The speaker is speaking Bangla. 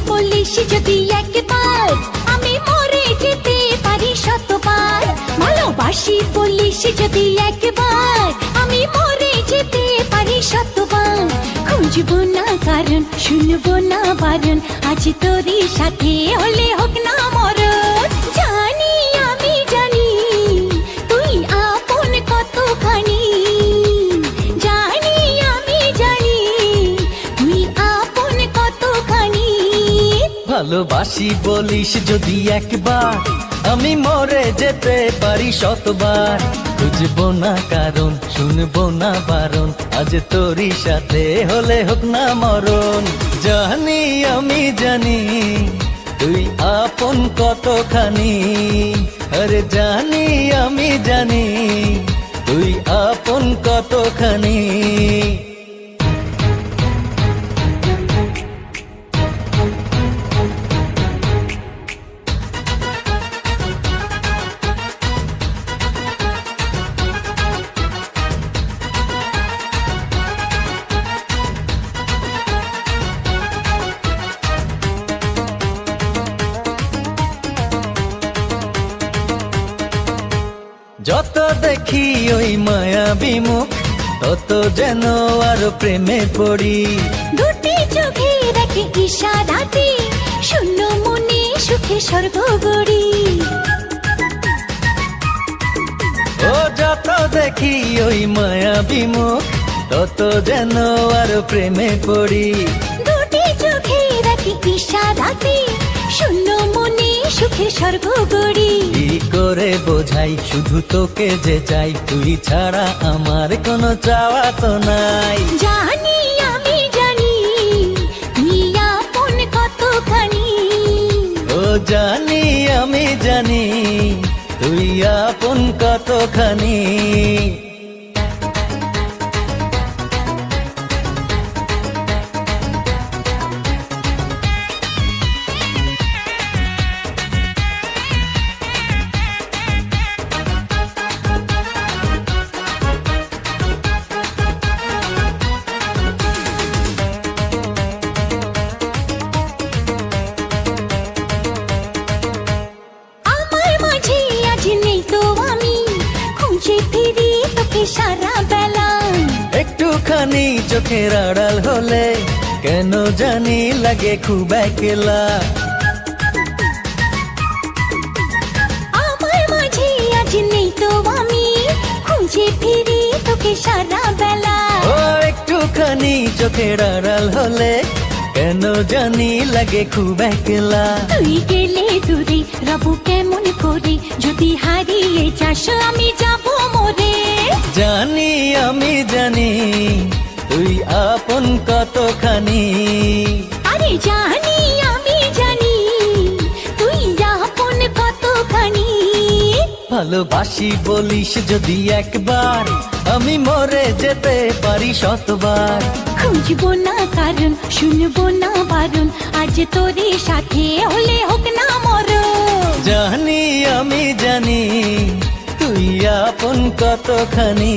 বলিস যদি একবার, আমি মরে যেতে পারি শতবার। ভালোবাসি বলিস যদি একবার, আমি মরে যেতে পারি শতবার। খুঁজবো না কারণ, শুনবো না বারণ, আজ তোরই সাথে হলে হোক না মরণ। জানি আমি জানি তুই আপন কতখানি, জানি আমি জানি তুই আপন কতখানি। ভালোবাসি বলিস যদি একবার, আমি মরে যেতে পারি শতবার। খুঁজবো না কারণ, শুনবো না বারণ, আজ তোরই সাথে হলে হোক না মরণ। জানি আমি জানি তুই আপন কতখানি, আরে জানি আমি জানি তুই আপন কতখানি। যত দেখি ওই মায়াবী মুখ, তত যেন আরো প্রেমে পড়ি। দুটি চোখে রাখে ইশারাতে, শূন্য মনে সুখে স্বর্গ গড়ি। ও যত দেখি ওই মায়াবী মুখ, তত যেন আরো প্রেমে পড়ি। দুটি চোখে রাখে ইশারাতে, শূন্য মনে সুখে স্বর্গ গড়ি। কি করে বোঝাই শুধু তোকে যে চাই, তুই ছাড়া আমার কোনো চাওয়া তো নাই। জানি আমি জানি তুই আপন কতখানি, ও জানি আমি জানি তুই আপন কতখানি। সারা বেলা একটুখানি চোখের আড়াল হলে কেন জানি লাগে খুব একলা। আমার মাঝে আজ নেই তো আমি, খুঁজে ফিরি তোকে সারা বেলা। ও একটুখানি চোখের আড়াল হলে কেন জানি লাগে খুব একলা। তুই গেলে দূরে রব কেমন করে, যদি হারিয়ে যাস আমি যাব মরে। জানি আমি জানি তুই আপন কতখানি, আরে জানি আমি জানি তুই আপন কতখানি। ভালোবাসি বলিস যদি একবার, আমি মরে যেতে পারি শতবার। খুঁজবো না কারণ, শুনবো না বারণ, আজ তোরই সাথে হলে হোক না মরণ। জানি আমি জানি তুই আপন কতখানি।